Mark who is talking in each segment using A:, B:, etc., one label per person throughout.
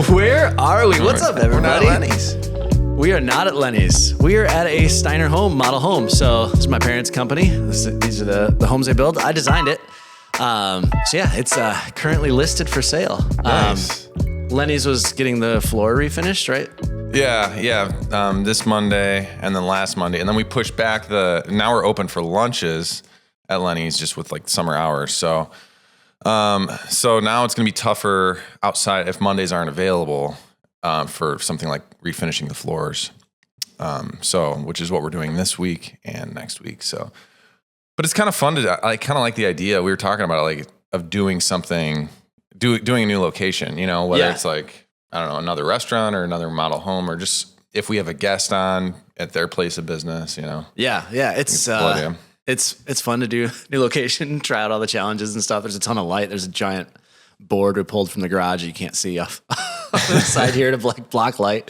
A: Where are we? What's up, everybody?
B: We're not at Lenny's.
A: We are not at Lenny's. We are at a Steiner home, model home. So this is my parents' company. These are the homes they build. I designed it. So yeah, it's currently listed for sale.
B: Nice.
A: Lenny's was getting the floor refinished, right?
B: Yeah. This Monday and then last Monday. And then we pushed back now we're open for lunches at Lenny's just with like summer hours. So now it's going to be tougher outside if Mondays aren't available for something like refinishing the floors. Which is what we're doing this week and next week. So, but it's kind of fun I kind of like the idea we were talking about, like of doing something, doing a new location, whether it's like, I don't know, another restaurant or another model home, or just if we have a guest on at their place of business,
A: Yeah. It's fun to do new location, try out all the challenges and stuff. There's a ton of light. There's a giant board we pulled from the garage you can't see off the side here to block light.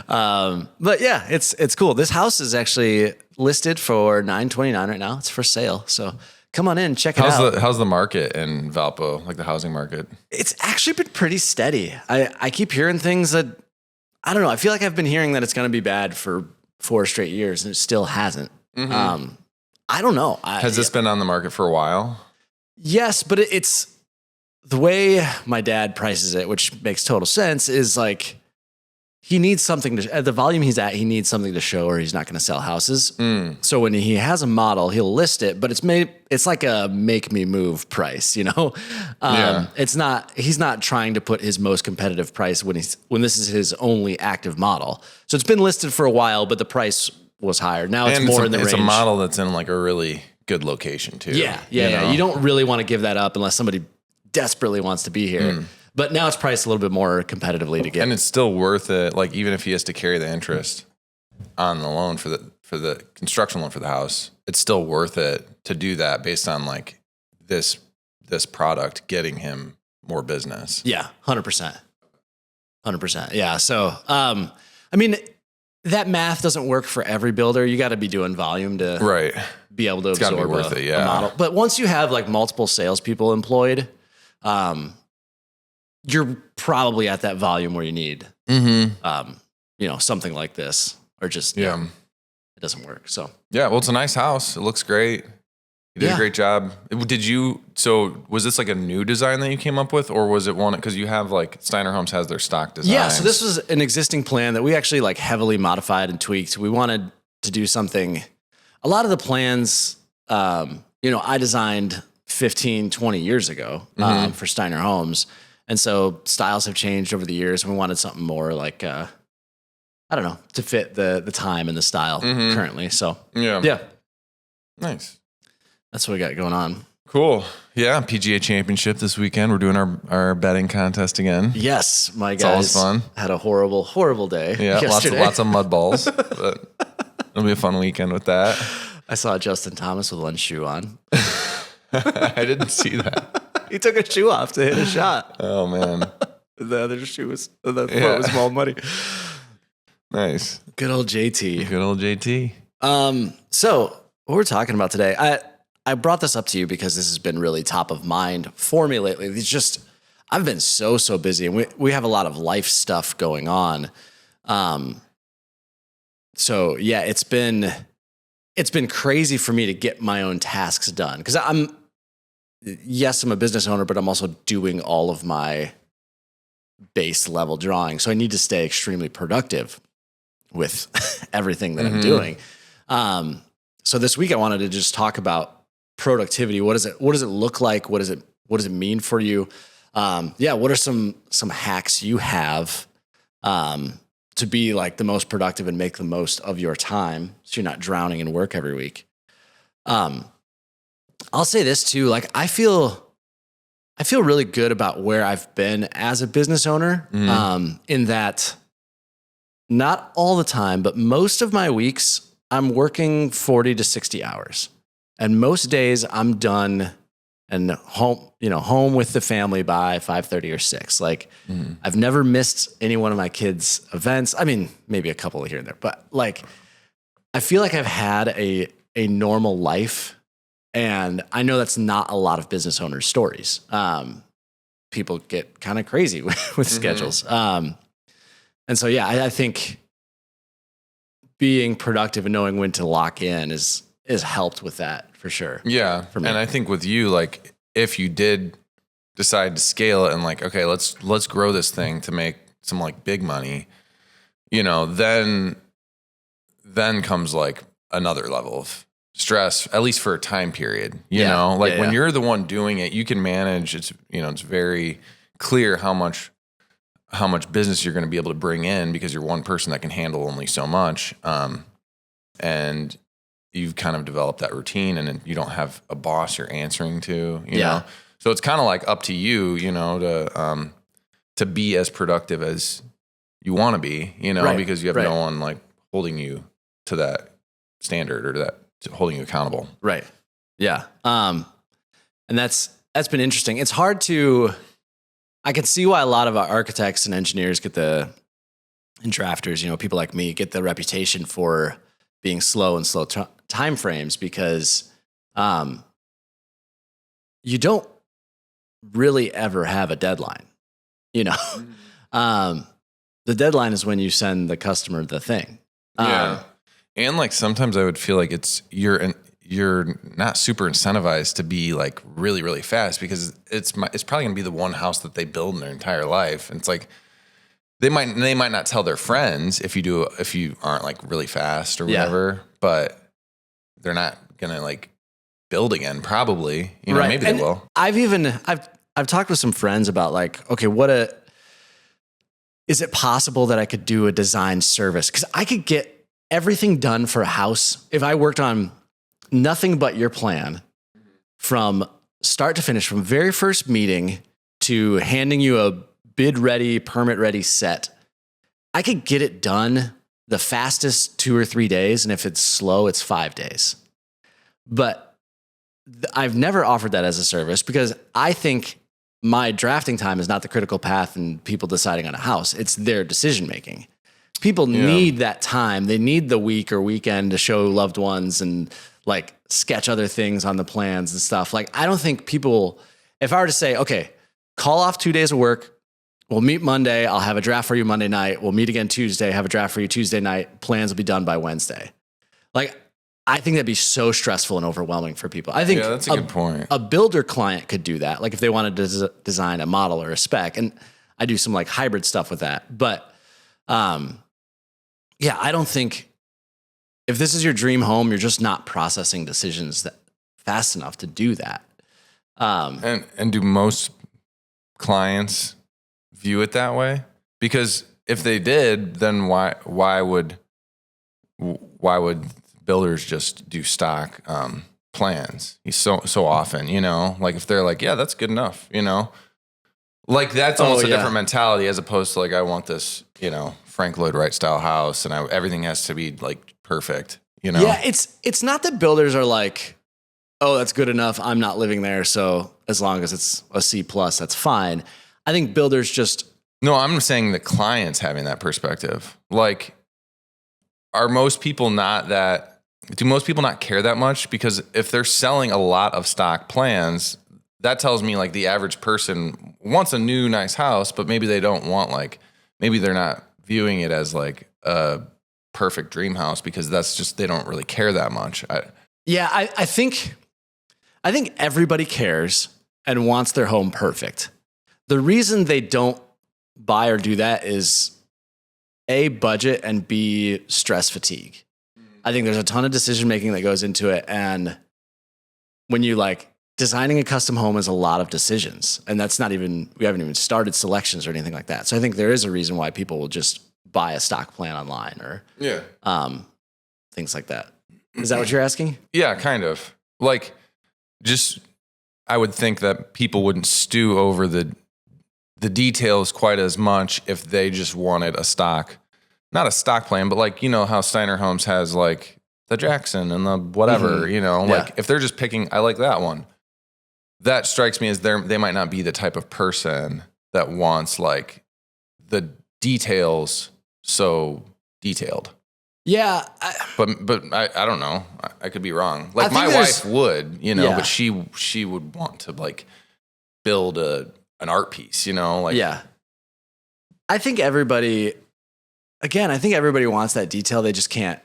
A: But yeah, it's cool. This house is actually listed for $929 right now. It's for sale. So come on in, check it out.
B: How's the market in Valpo, like the housing market?
A: It's actually been pretty steady. I keep hearing things that, I don't know. I feel like I've been hearing that it's going to be bad for 4 straight years and it still hasn't. Mm-hmm. I don't know.
B: Has this been on the market for a while?
A: Yes, but it's the way my dad prices it, which makes total sense, is like he needs something at the volume he's at, he needs something to show or he's not going to sell houses. So when he has a model, he'll list it, but it's like a make me move price, It's not, he's not trying to put his most competitive price when this is his only active model. So it's been listed for a while, but the price was higher. Now it's more in the range.
B: It's a model that's in like a really good location too.
A: Yeah. You don't really want to give that up unless somebody desperately wants to be here. But now it's priced a little bit more competitively to get.
B: And it's still worth it. Like even if he has to carry the interest on the loan for the construction loan for the house, it's still worth it to do that based on like this product getting him more business.
A: Yeah. 100%. Yeah. So, I mean, that math doesn't work for every builder. You got to be doing volume to be able to absorb
B: be worth it, yeah.
A: a model. But once you have like multiple salespeople employed, you're probably at that volume where you need, something like this, or just it doesn't work. So
B: well, it's a nice house. It looks great. You did a great job. So was this like a new design that you came up with, or was it one, because you have like Steiner Homes has their stock designs?
A: Yeah. So this was an existing plan that we actually like heavily modified and tweaked. We wanted to do something. A lot of the plans, I designed 15, 20 years ago for Steiner Homes. And so styles have changed over the years. And we wanted something more like, I don't know, to fit the time and the style currently. So yeah.
B: Nice.
A: That's what we got going on.
B: Cool. Yeah. PGA Championship this weekend. We're doing our betting contest again.
A: Yes. My guys had a horrible, horrible day.
B: Yeah. Lots of mud balls. But it'll be a fun weekend with that.
A: I saw Justin Thomas with one shoe on.
B: I didn't see that.
A: He took a shoe off to hit a shot.
B: Oh, man.
A: The other shoe was, foot was all muddy.
B: Nice.
A: Good old JT. So what we're talking about today, I brought this up to you because this has been really top of mind for me lately. It's just, I've been so busy, and we have a lot of life stuff going on. So yeah, it's been crazy for me to get my own tasks done, because I'm a business owner, but I'm also doing all of my base level drawing. So I need to stay extremely productive with everything that I'm doing. So this week I wanted to just talk about productivity. What does it look like? What does it mean for you? What are some hacks you have to be like the most productive and make the most of your time, so you're not drowning in work every week? I'll say this too, like I feel really good about where I've been as a business owner, in that not all the time, but most of my weeks I'm working 40 to 60 hours. And most days I'm done and home with the family by 5:30 or 6. Like I've never missed any one of my kids' events. I mean, maybe a couple here and there, but like I feel like I've had a normal life, and I know that's not a lot of business owners' stories. people get kind of crazy with schedules. And so, yeah, I think being productive and knowing when to lock in is helped with that for sure.
B: Yeah.
A: For me.
B: And I think with you, like if you did decide to scale it and like, okay, let's grow this thing to make some like big money, you know, then comes like another level of stress, at least for a time period, you know, like when you're the one doing it, you can manage. It's, you know, it's very clear how much business you're going to be able to bring in because you're one person that can handle only so much. And you've kind of developed that routine and you don't have a boss you're answering to, you know? So it's kind of like up to you, you know, to be as productive as you want to be, you know, because you have no one like holding you to that standard or to holding you accountable.
A: Right. Yeah. And that's been interesting. It's hard I can see why a lot of our architects and engineers and drafters, you know, people like me get the reputation for being slow and slow time frames because you don't really ever have a deadline, you know. The deadline is when you send the customer the thing.
B: And like sometimes I would feel like you're not super incentivized to be like really, really fast because it's probably gonna be the one house that they build in their entire life. And it's like they might not tell their friends if you aren't like really fast or whatever, but they're not gonna like build again probably. You know, maybe they will. I've talked with some friends about like, okay, is it possible that I could do a design service? Because I could get everything done for a house if I worked on nothing but your plan from start to finish, from very first meeting to handing you a bid ready, permit ready set. I could get it done the fastest 2 or 3 days. And if it's slow, it's 5 days. But I've never offered that as a service because I think my drafting time is not the critical path in people deciding on a house. It's their decision making. People need that time. They need the week or weekend to show loved ones and like sketch other things on the plans and stuff. Like, I don't think people, if I were to say, okay, call off 2 days of work, we'll meet Monday, I'll have a draft for you Monday night, we'll meet again Tuesday, have a draft for you Tuesday night, plans will be done by Wednesday. Like, I think that'd be so stressful and overwhelming for people. I think that's a good point.
A: A builder client could do that. Like if they wanted to design a model or a spec, and I do some like hybrid stuff with that. But yeah, I don't think if this is your dream home, you're just not processing decisions fast enough to do that.
B: And do most clients view it that way? Because if they did, then why would builders just do stock plans so often, you know? Like if they're like, yeah, that's good enough, you know? Like that's almost a different mentality as opposed to like, I want this, you know, Frank Lloyd Wright style house and everything has to be like perfect, you know?
A: Yeah, it's not that builders are like, oh, that's good enough, I'm not living there, so as long as it's a C+, that's fine. I think builders just...
B: No, I'm saying the clients having that perspective. Like, do most people not care that much? Because if they're selling a lot of stock plans, that tells me like the average person wants a new nice house, but maybe they don't want maybe they're not viewing it as like a perfect dream house because that's just, they don't really care that much.
A: I think everybody cares and wants their home perfect. The reason they don't buy or do that is A, budget, and B, stress fatigue. I think there's a ton of decision making that goes into it. And when you like designing a custom home is a lot of decisions. And we haven't even started selections or anything like that. So I think there is a reason why people will just buy a stock plan online or things like that. Is that what you're asking?
B: Yeah, kind of. Like, just, I would think that people wouldn't stew over the details quite as much if they just wanted not a stock plan, but like, you know, how Steiner Homes has like the Jackson and the whatever, you know, like if they're just picking, I like that one. That strikes me as they might not be the type of person that wants like the details so detailed.
A: Yeah.
B: But I don't know. I could be wrong. Like my wife would, you know, but she would want to like build a an art piece, you know, like,
A: yeah. I think everybody wants that detail. They just can't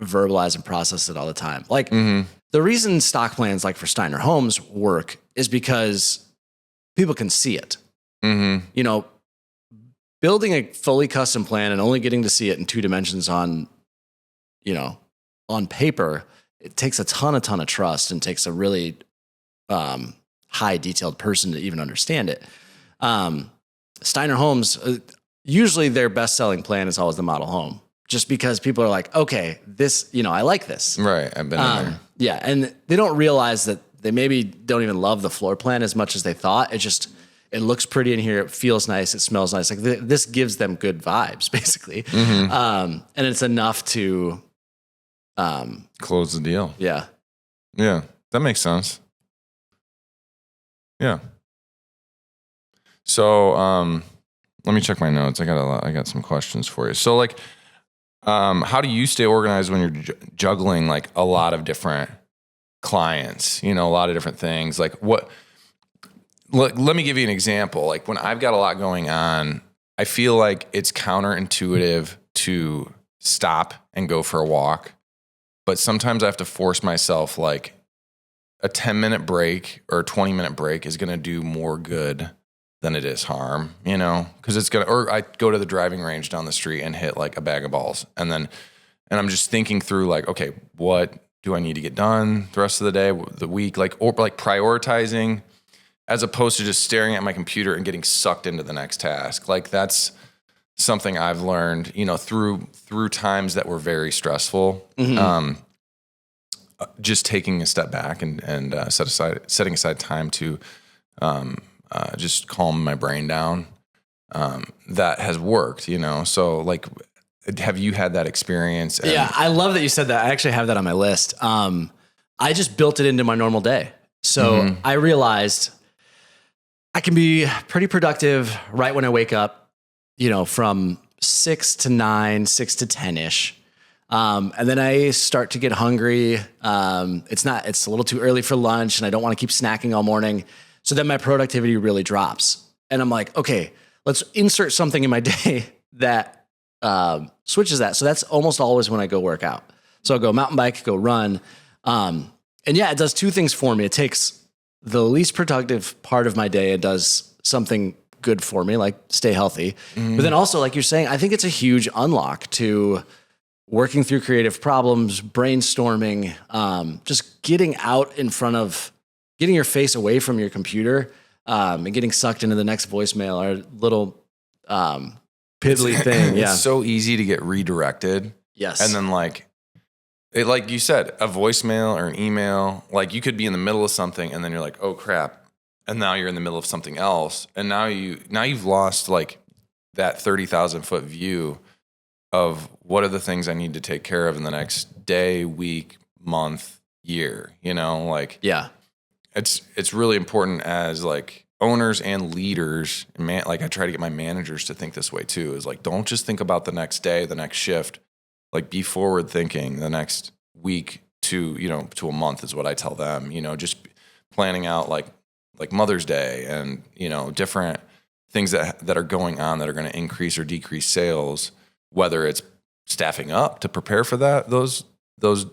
A: verbalize and process it all the time. Like the reason stock plans like for Steiner Homes work is because people can see it. You know, building a fully custom plan and only getting to see it in 2 dimensions on, you know, on paper, it takes a ton of trust and takes a really high detailed person to even understand it. Steiner Homes, usually their best selling plan is always the model home, just because people are like, okay, this, you know, I like this.
B: Right. I've been in there.
A: Yeah. And they don't realize that they maybe don't even love the floor plan as much as they thought. It looks pretty in here. It feels nice. It smells nice. Like this gives them good vibes, basically. And it's enough to
B: Close the deal.
A: Yeah.
B: Yeah. That makes sense. Yeah. So, let me check my notes. I got some questions for you. So like, how do you stay organized when you're juggling like a lot of different clients, you know, a lot of different things? Like let me give you an example. Like when I've got a lot going on, I feel like it's counterintuitive to stop and go for a walk. But sometimes I have to force myself, like a 10-minute break or a 20-minute break is going to do more good than it is harm, you know, because or I go to the driving range down the street and hit like a bag of balls. And I'm just thinking through like, okay, what do I need to get done the rest of the day, the week, or prioritizing as opposed to just staring at my computer and getting sucked into the next task. Like that's something I've learned, you know, through times that were very stressful. Just taking a step back and setting aside time to just calm my brain down. That has worked, you know. So like, have you had that experience?
A: Yeah, I love that you said that. I actually have that on my list. I just built it into my normal day. So I realized I can be pretty productive right when I wake up, you know, from 6 to 9, 6 to 10-ish. And then I start to get hungry. It's a little too early for lunch and I don't want to keep snacking all morning. So then my productivity really drops. And I'm like, okay, let's insert something in my day that switches that. So that's almost always when I go work out. So I'll go mountain bike, go run. And yeah, it does 2 things for me. It takes the least productive part of my day and does something good for me, like stay healthy. But then also, like you're saying, I think it's a huge unlock to working through creative problems, brainstorming, just getting out in front of, getting your face away from your computer and getting sucked into the next voicemail or little piddly thing. Yeah.
B: It's so easy to get redirected.
A: Yes.
B: And then like you said, a voicemail or an email, like you could be in the middle of something and then you're like, oh crap. And now you're in the middle of something else. And now you've lost like that 30,000 foot view of what are the things I need to take care of in the next day, week, month, year, you know, like,
A: yeah,
B: it's really important as like owners and leaders. Like I try to get my managers to think this way too, is like, don't just think about the next day, the next shift, like be forward thinking the next week to a month is what I tell them, you know, just planning out like Mother's Day and, you know, different things that are going on that are going to increase or decrease sales, whether it's staffing up to prepare for those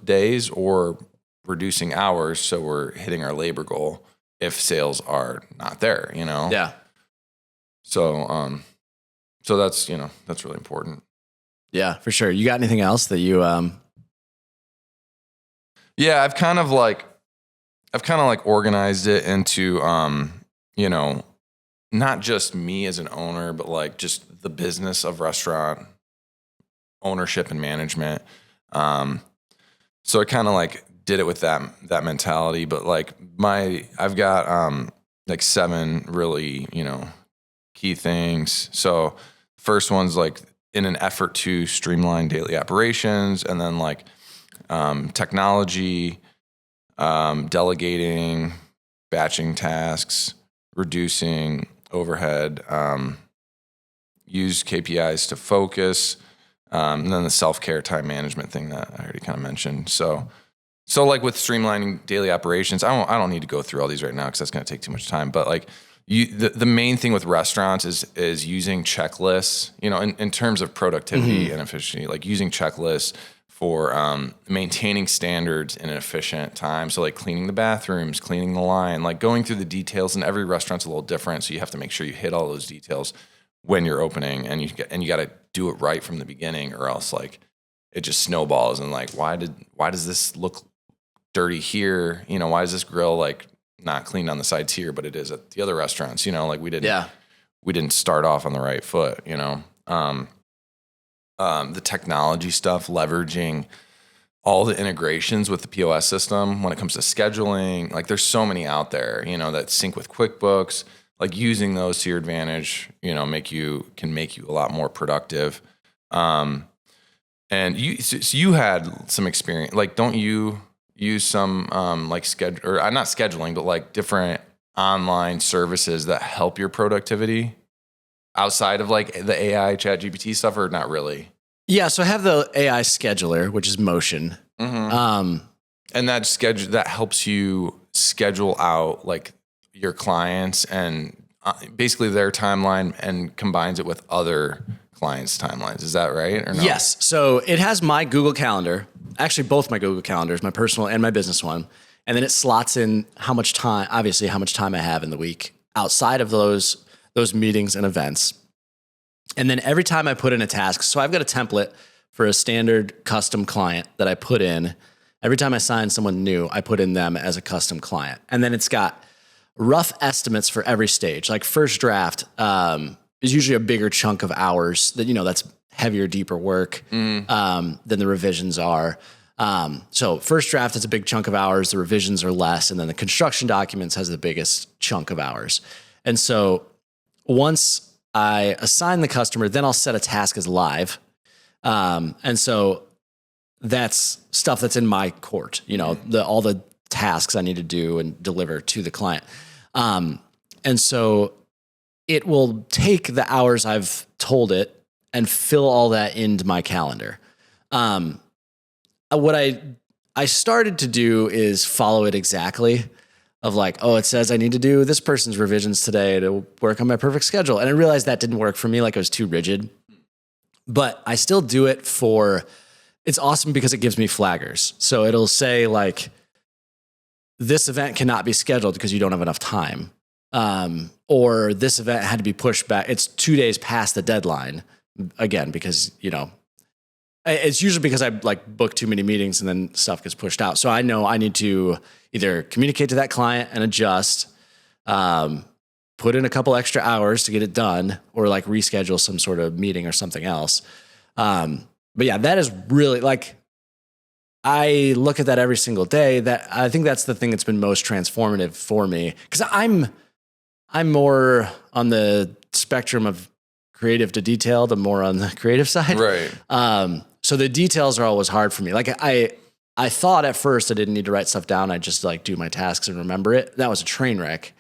B: days or reducing hours so we're hitting our labor goal if sales are not there, you know?
A: Yeah.
B: So that's, you know, that's really important.
A: Yeah, for sure. You got anything else that you
B: Yeah, I've kind of like organized it into you know, not just me as an owner, but like just the business of restaurant ownership and management. So I kind of like did it with that mentality, but like I've got like 7 really, you know, key things. So first one's like in an effort to streamline daily operations, and then like technology, delegating, batching tasks, reducing overhead, use KPIs to focus, and then the self-care time management thing that I already kind of mentioned. So like with streamlining daily operations, I don't need to go through all these right now because that's going to take too much time. But like the main thing with restaurants is using checklists, in terms of productivity and efficiency, like using checklists for maintaining standards in an efficient time. So like cleaning the bathrooms, cleaning the line, like going through the details, and every restaurant's a little different. So you have to make sure you hit all those details when you're opening, and you got to do it right from the beginning, or else like it just snowballs. And like, why does this look dirty here? Why is this grill like not cleaned on the sides here, but it is at the other restaurants? Like we didn't start off on the right foot. The technology stuff, leveraging all the integrations with the POS system when it comes to scheduling. Like there's so many out there, that sync with QuickBooks, like using those to your advantage, can make you a lot more productive. And so you had some experience, like, don't you use some, like schedule, or not scheduling, but like different online services that help your productivity outside of like the AI ChatGPT stuff, or not really?
A: Yeah. So I have the AI scheduler, which is Motion.
B: And that helps you schedule out like your clients and basically their timeline, and combines it with other clients' timelines. Is that right? Or no?
A: Yes. So it has my Google Calendar, actually both my Google Calendars, my personal and my business one. And then it slots in how much time I have in the week outside of those meetings and events. And then every time I put in a task, so I've got a template for a standard custom client that I put in. Every time I sign someone new, I put in them as a custom client. And then it's got rough estimates for every stage. Like first draft is usually a bigger chunk of hours that, that's heavier, deeper work than the revisions are. So first draft is a big chunk of hours. The revisions are less. And then the construction documents has the biggest chunk of hours. And so once I assign the customer, then I'll set a task as live. And so that's stuff that's in my court, all the tasks I need to do and deliver to the client. And so it will take the hours I've told it and fill all that into my calendar. What I started to do is follow it exactly, of like, oh, it says I need to do this person's revisions today to work on my perfect schedule. And I realized that didn't work for me, like it was too rigid. But I still do it it's awesome because it gives me flaggers. So it'll say like, this event cannot be scheduled because you don't have enough time. Or this event had to be pushed back. It's 2 days past the deadline. Again, because, it's usually because I like book too many meetings and then stuff gets pushed out. So I know I need to either communicate to that client and adjust, put in a couple extra hours to get it done, or like reschedule some sort of meeting or something else. But yeah, that is really like, I look at that every single day. That I think that's the thing that's been most transformative for me, because I'm more on the spectrum of creative to detailed. I'm more on the creative side.
B: Right.
A: So the details are always hard for me. Like I thought at first I didn't need to write stuff down. I just like do my tasks and remember it. That was a train wreck.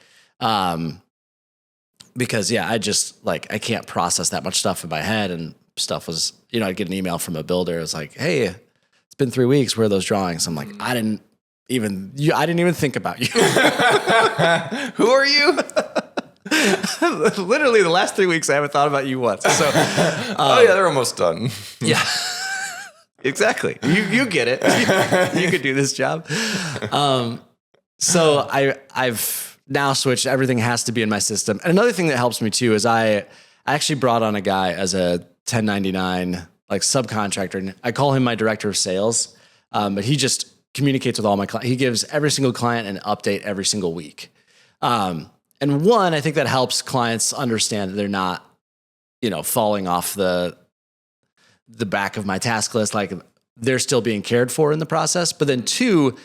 A: Because I just like, I can't process that much stuff in my head, and stuff was, I'd get an email from a builder. It was like, hey, it's been 3 weeks. Where are those drawings? I'm like, I didn't even think about you.
B: Who are you?
A: Literally the last 3 weeks I haven't thought about you once. So,
B: they're almost done.
A: Yeah, exactly. You get it. You could do this job. So I've now switched. Everything has to be in my system. And another thing that helps me too is I actually brought on a guy as a 1099 like subcontractor, and I call him my director of sales. But he just communicates with all my clients. He gives every single client an update every single week. And one, I think that helps clients understand that they're not, falling off the back of my task list. Like they're still being cared for in the process. But then two,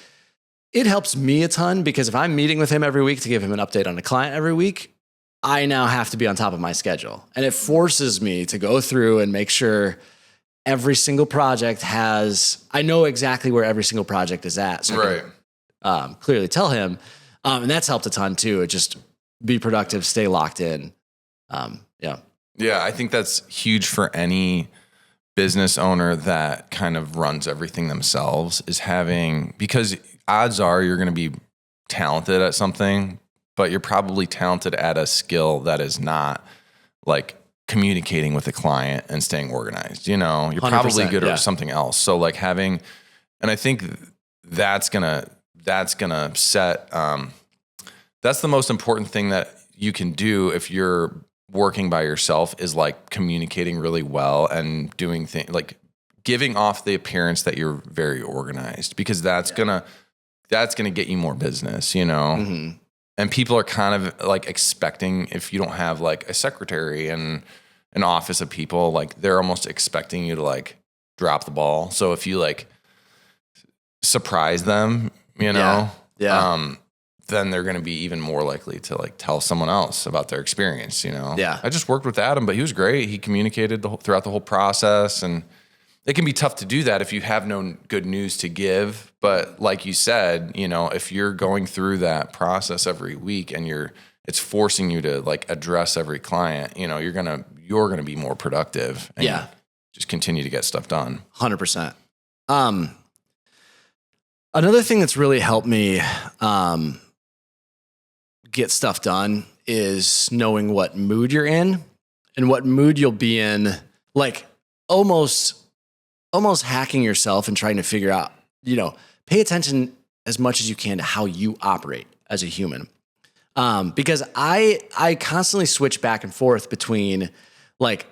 A: it helps me a ton, because if I'm meeting with him every week to give him an update on a client every week, I now have to be on top of my schedule. And it forces me to go through and make sure every single project I know exactly where every single project is at. So I can, clearly tell him. And that's helped a ton too. It just be productive, stay locked in.
B: Yeah, I think that's huge for any business owner that kind of runs everything themselves, is having, because odds are you're going to be talented at something, but you're probably talented at a skill that is not like communicating with the client and staying organized. You're probably good at something else. So like and I think that's gonna set, that's the most important thing that you can do if you're working by yourself, is like communicating really well and doing things like giving off the appearance that you're very organized, because that's gonna get you more business,
A: Mm-hmm.
B: And people are kind of like expecting, if you don't have like a secretary and an office of people, like they're almost expecting you to like drop the ball. So if you like surprise them,
A: Yeah.
B: then they're going to be even more likely to like tell someone else about their experience,
A: Yeah.
B: I just worked with Adam, but he was great. He communicated throughout the whole process, and it can be tough to do that if you have no good news to give. But like you said, if you're going through that process every week and it's forcing you to like address every client, you're going to be more productive and just continue to get stuff done.
A: 100%. Another thing that's really helped me get stuff done is knowing what mood you're in and what mood you'll be in, like almost hacking yourself and trying to figure out, pay attention as much as you can to how you operate as a human. Because I constantly switch back and forth between like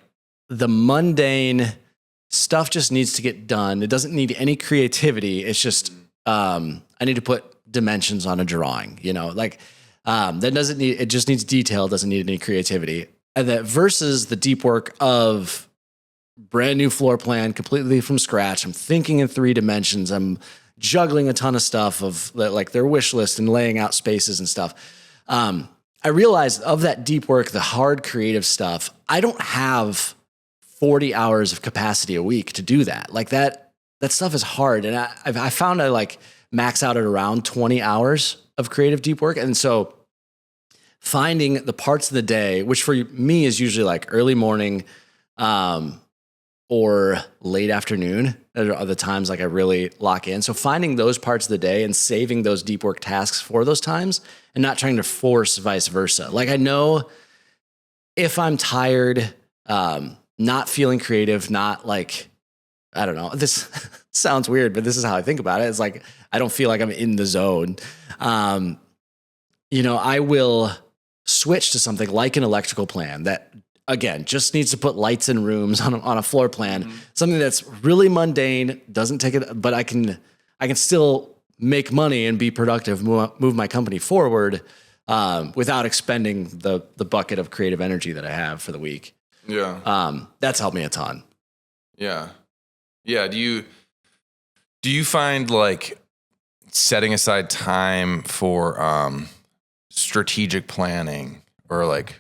A: the mundane stuff just needs to get done. It doesn't need any creativity. It's just, I need to put dimensions on a drawing, it just needs detail. Doesn't need any creativity. And that versus the deep work of brand new floor plan, completely from scratch. I'm thinking in 3 dimensions. I'm juggling a ton of stuff of like their wish list and laying out spaces and stuff. I realized of that deep work, the hard creative stuff, I don't have 40 hours of capacity a week to do that. Like that stuff is hard. And I found I like max out at around 20 hours of creative deep work. And so finding the parts of the day, which for me is usually like early morning, or late afternoon are the times like I really lock in. So finding those parts of the day and saving those deep work tasks for those times and not trying to force vice versa. Like I know if I'm tired, not feeling creative, not like, I don't know, this sounds weird, but this is how I think about it. It's like, I don't feel like I'm in the zone. I will switch to something like an electrical plan that, again, just needs to put lights in rooms on a floor plan. Mm-hmm. Something that's really mundane, doesn't take it, but I can still make money and be productive, move my company forward without expending the bucket of creative energy that I have for the week.
B: Yeah.
A: That's helped me a ton.
B: Yeah. Yeah. Do you find like setting aside time for strategic planning or like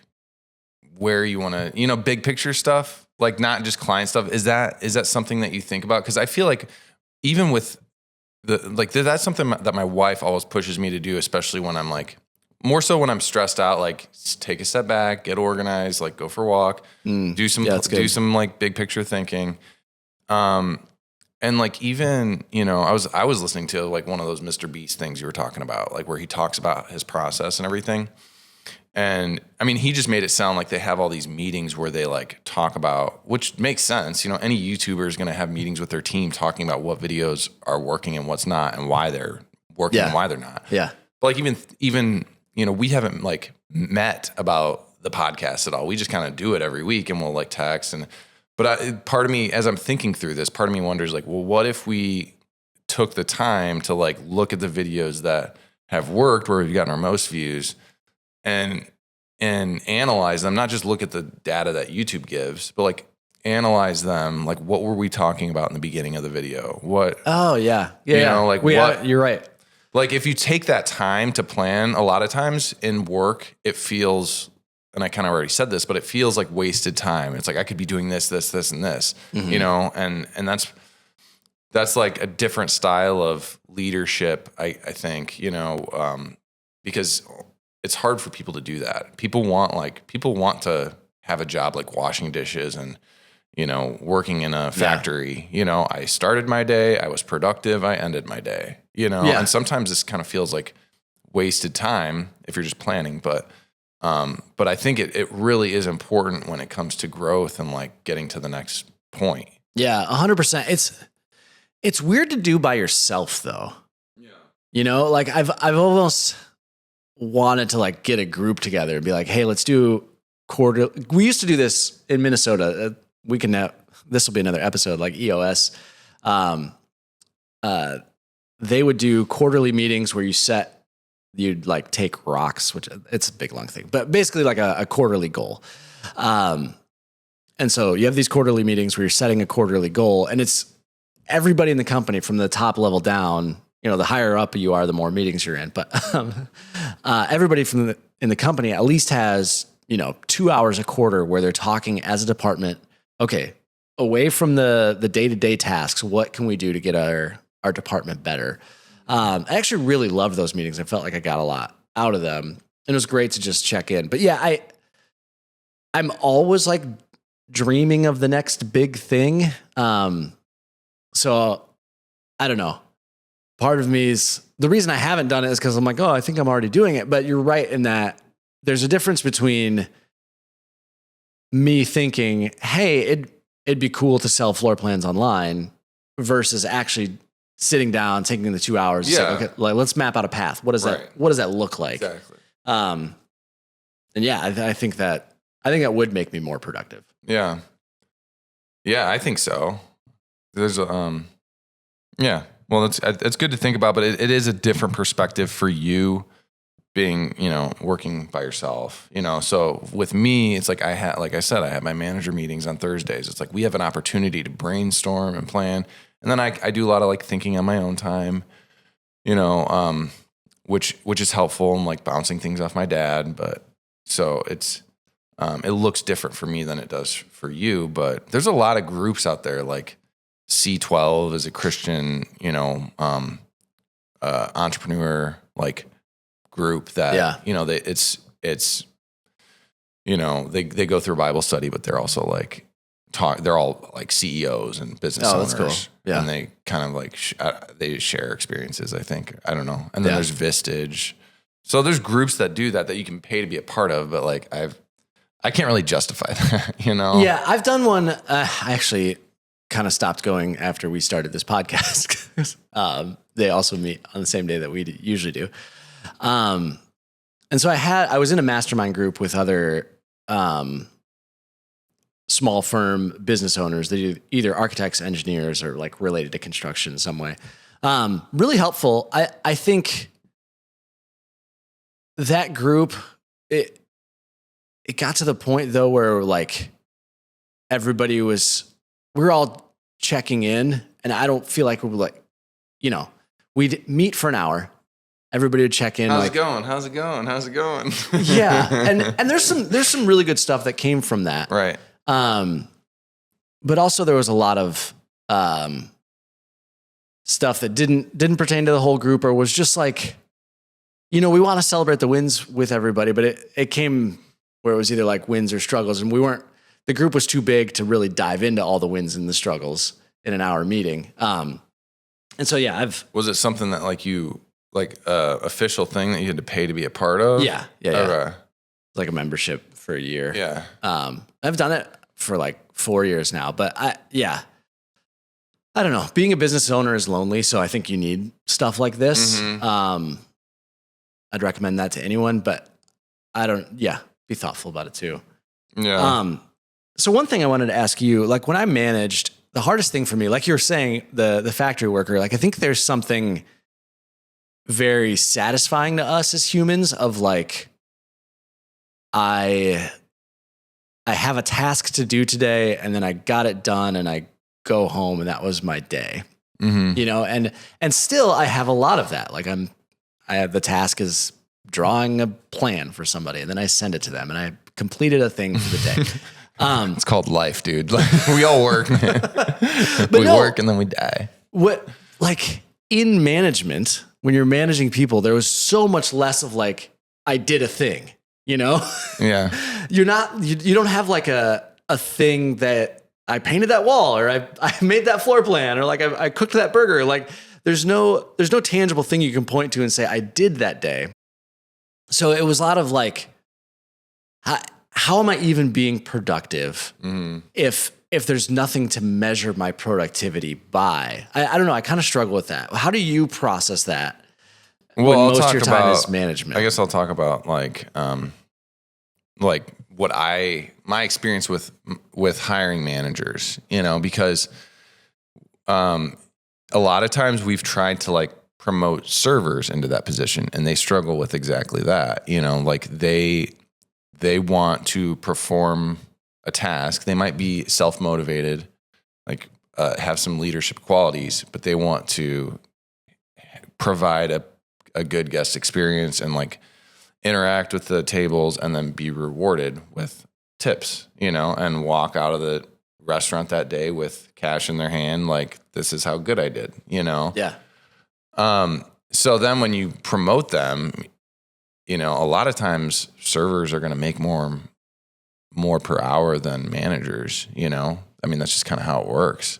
B: where you want to, big picture stuff, like not just client stuff. Is that something that you think about? Cause I feel like even with that's something that my wife always pushes me to do, especially when I'm like, more so when I'm stressed out, like take a step back, get organized, like go for a walk, do some like big picture thinking. And like, even, I was listening to like one of those Mr. Beast things you were talking about, like where he talks about his process and everything. And I mean, he just made it sound like they have all these meetings where they like talk about, which makes sense. Any YouTuber is going to have meetings with their team talking about what videos are working and what's not and why they're working and why they're not.
A: Yeah.
B: But like even, we haven't like met about the podcast at all. We just kind of do it every week and we'll like text. But part of me, as I'm thinking through this, part of me wonders like, well, what if we took the time to like look at the videos that have worked, where we've gotten our most views, and analyze them, not just look at the data that YouTube gives, but like analyze them. Like, what were we talking about in the beginning of the video? What?
A: Oh yeah. Like what? You're right.
B: Like if you take that time to plan, a lot of times in work, it feels, and I kind of already said this, but it feels like wasted time. It's like, I could be doing this, and this, and that's like a different style of leadership. I think, because it's hard for people to do that. People want to have a job like washing dishes and, working in a factory. I started my day, I was productive, I ended my day, and sometimes this kind of feels like wasted time if you're just planning. But I think it really is important when it comes to growth and like getting to the next point.
A: Yeah, 100%. It's weird to do by yourself though.
B: Yeah.
A: You know, like I've almost wanted to like get a group together and be like, hey, let's do quarter. We used to do this in Minnesota. This will be another episode, like EOS. They would do quarterly meetings where you'd like take rocks, which it's a big long thing, but basically like a quarterly goal. And so you have these quarterly meetings where you're setting a quarterly goal, and it's everybody in the company from the top level down. You know, the higher up you are, the more meetings you're in. But everybody in the company at least has, 2 hours a quarter where they're talking as a department. Okay, away from the day-to-day tasks, what can we do to get our department better? I actually really loved those meetings. I felt like I got a lot out of them, and it was great to just check in. But yeah, I'm always like dreaming of the next big thing. So I don't know. Part of me is the reason I haven't done it is because I'm like, oh, I think I'm already doing it. But you're right in that there's a difference between me thinking, hey, it'd be cool to sell floor plans online versus actually sitting down, taking the 2 hours.
B: Yeah.
A: Like, okay, like, let's map out a path. What does that look like?
B: Exactly.
A: And yeah, I think that would make me more productive.
B: Yeah. Yeah, I think so. There's yeah. Well, it's good to think about, but it is a different perspective for you being, working by yourself, So with me, it's like like I said, I have my manager meetings on Thursdays. It's like we have an opportunity to brainstorm and plan. And then I do a lot of like thinking on my own time, which is helpful and like bouncing things off my dad. But so it looks different for me than it does for you. But there's a lot of groups out there, like C12 is a Christian, entrepreneur like group that, they go through Bible study, but they're also like they're all like CEOs and business owners.
A: That's cool. Yeah.
B: And they kind of like, they share experiences, I think. I don't know. And then there's Vistage. So there's groups that do that you can pay to be a part of, but like I can't really justify that,
A: Yeah, I've done one. I actually kind of stopped going after we started this podcast. They also meet on the same day that we usually do. And so I was in a mastermind group with other small firm business owners. They do either architects, engineers, or like related to construction in some way. Really helpful. I think that group, it got to the point though where like we're all checking in, and I don't feel like we're like, we'd meet for an hour. Everybody would check in.
B: How's it going? How's it going? How's it going?
A: Yeah. And there's some really good stuff that came from that.
B: Right.
A: But also there was a lot of stuff that didn't pertain to the whole group, or was just like, we want to celebrate the wins with everybody, but it came where it was either like wins or struggles, and the group was too big to really dive into all the wins and the struggles in an hour meeting. And so yeah,
B: was it something that like you like official thing that you had to pay to be a part of?
A: Yeah.
B: Okay.
A: Like a membership for a year.
B: Yeah.
A: I've done it for like 4 years now, but I don't know. Being a business owner is lonely, so I think you need stuff like this.
B: Mm-hmm.
A: I'd recommend that to anyone, but be thoughtful about it too.
B: Yeah.
A: So one thing I wanted to ask you, like when I managed, the hardest thing for me, like you were saying, the factory worker, like I think there's something very satisfying to us as humans of like, I have a task to do today, and then I got it done, and I go home, and that was my day.
B: Mm-hmm.
A: And still I have a lot of that. Like the task is drawing a plan for somebody, and then I send it to them, and I completed a thing for the day.
B: It's called life, dude. Like, we all work, man. We work and then we die.
A: What, like in management, when you're managing people, there was so much less of like, I did a thing,
B: Yeah.
A: you don't have like a thing that I painted that wall, or I made that floor plan, or like I cooked that burger. Like there's no tangible thing you can point to and say, I did that day. So it was a lot of like, how am I even being productive if there's nothing to measure my productivity by? I don't know. I kind of struggle with that. How do you process that?
B: Well,
A: when
B: I'll
A: most of
B: talk
A: your time
B: about
A: is management.
B: I guess I'll talk about like what my experience with hiring managers, because a lot of times we've tried to like promote servers into that position and they struggle with exactly that. Like they want to perform a task. They might be self-motivated, like have some leadership qualities, but they want to provide a good guest experience and like interact with the tables and then be rewarded with tips, and walk out of the restaurant that day with cash in their hand. Like, this is how good I did,
A: Yeah.
B: So then when you promote them, a lot of times servers are going to make more per hour than managers, I mean, that's just kind of how it works.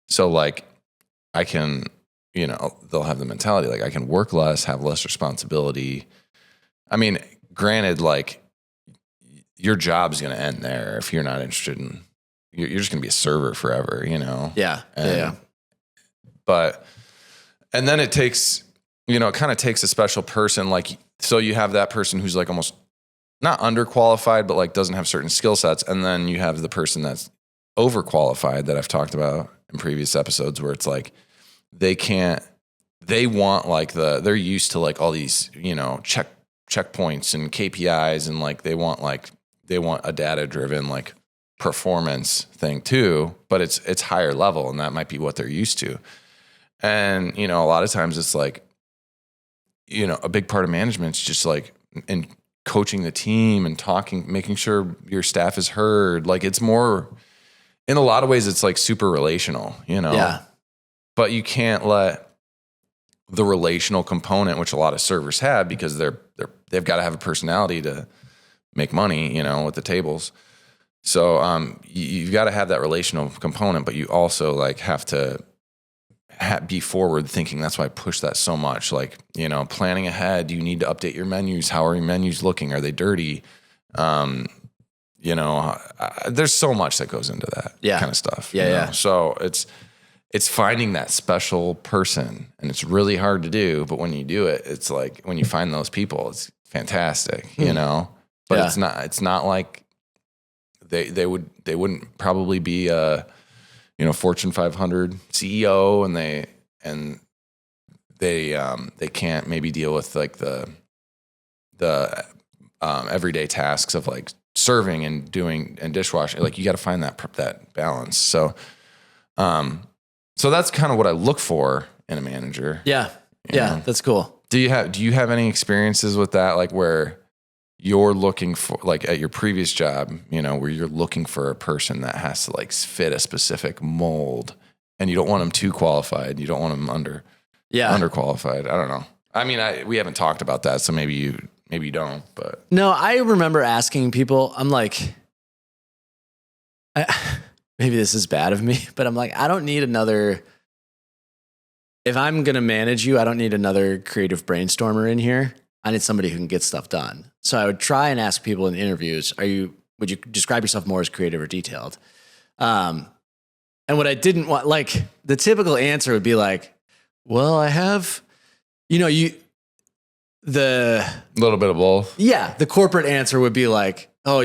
B: So like I can, they'll have the mentality, like I can work less, have less responsibility. I mean, granted, like your job's going to end there if you're not interested in, you're just going to be a server forever,
A: Yeah.
B: But, and then it takes, it kind of takes a special person. Like, so you have that person who's like almost not underqualified, but like doesn't have certain skill sets. And then you have the person that's overqualified that I've talked about in previous episodes where it's like, they want like they're used to like all these, checkpoints and KPIs. And like, they want a data driven, like performance thing too, but it's higher level and that might be what they're used to. And, a lot of times it's like, a big part of management is just like in coaching the team and talking, making sure your staff is heard. Like it's more, in a lot of ways, it's like super relational,
A: Yeah.
B: But you can't let the relational component, which a lot of servers have, because they've got to have a personality to make money, with the tables. So you've got to have that relational component, but you also like have to be forward thinking. That's why I push that so much. Like, planning ahead. You need to update your menus. How are your menus looking? Are they dirty? There's so much that goes into that kind of stuff.
A: Yeah.
B: So it's finding that special person, and it's really hard to do. But when you do it, it's like when you find those people, it's fantastic, But it's not like they wouldn't probably be a Fortune 500 CEO, and they can't maybe deal with like the everyday tasks of like serving and doing and dishwashing. Like you got to find that balance. So that's kind of what I look for in a manager.
A: Yeah. Yeah. That's cool.
B: Do you have any experiences with that? Like where you're looking for, like at your previous job, where you're looking for a person that has to like fit a specific mold, and you don't want them too qualified. You don't want them underqualified. I don't know. I mean, we haven't talked about that, so maybe you don't, but
A: no, I remember asking people, I'm like, maybe this is bad of me, but I'm like, I don't need another, if I'm going to manage you, I don't need another creative brainstormer in here. I need somebody who can get stuff done. So I would try and ask people in interviews, would you describe yourself more as creative or detailed? And what I didn't want, like the typical answer would be like, well, I have, the
B: little bit of both.
A: Yeah. The corporate answer would be like, oh,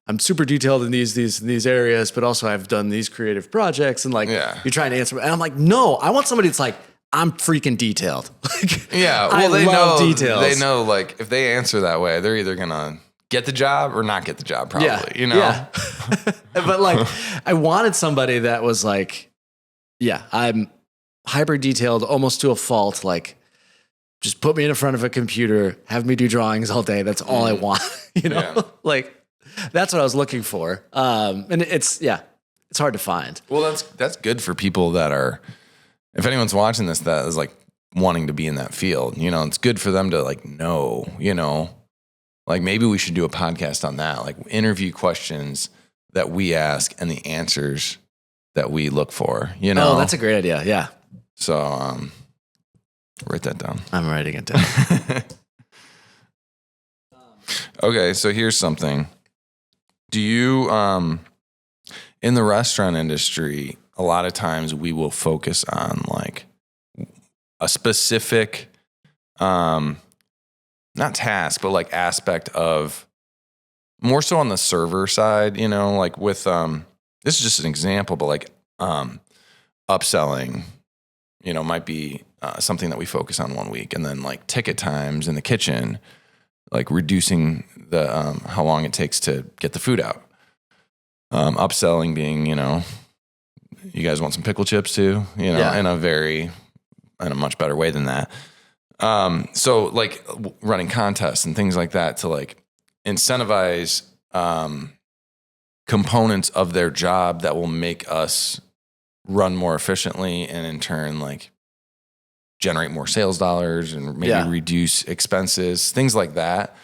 A: I'm super detailed in these areas, but also I've done these creative projects, and like you're trying to answer. And I'm like, no, I want somebody that's like, I'm freaking detailed. Like,
B: yeah, well, they love details. They know, like, if they answer that way, they're either gonna get the job or not get the job. Probably,
A: Yeah. But like, I wanted somebody that was like, I'm hyper detailed, almost to a fault. Like, just put me in front of a computer, have me do drawings all day. That's all I want. Like that's what I was looking for. And it's hard to find.
B: Well, that's good for people that are. If anyone's watching this that is like wanting to be in that field, it's good for them to like know, like maybe we should do a podcast on that, like interview questions that we ask and the answers that we look for,
A: Oh, that's a great idea. Yeah.
B: So, write that down.
A: I'm writing it down.
B: Okay, so here's something. Do you, in the restaurant industry, a lot of times we will focus on like a specific, not task, but like aspect of more so on the server side, you know, like with, this is just an example, but like, upselling, you know, might be something that we focus on one week, and then like ticket times in the kitchen, like reducing the how long it takes to get the food out. Upselling being, you know, you guys want some pickle chips too, you know, in a much better way than that. So like running contests and things like that to like incentivize components of their job that will make us run more efficiently and in turn like generate more sales dollars and maybe reduce expenses, things like that.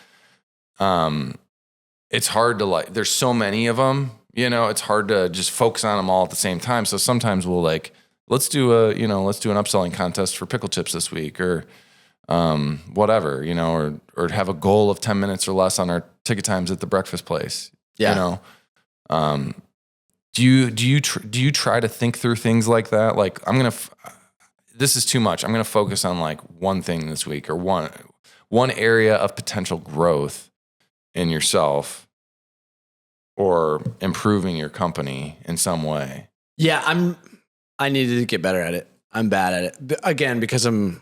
B: It's hard to like, there's so many of them, you know, it's hard to just focus on them all at the same time. So sometimes we'll like, let's do an upselling contest for pickle chips this week, or whatever, you know, or have a goal of 10 minutes or less on our ticket times at the breakfast place. You know, do you try to think through things like that? Like, this is too much. I'm going to focus on like one thing this week, or one area of potential growth in yourself or improving your company in some way.
A: Yeah, I needed to get better at it. I'm bad at it. Again, because I'm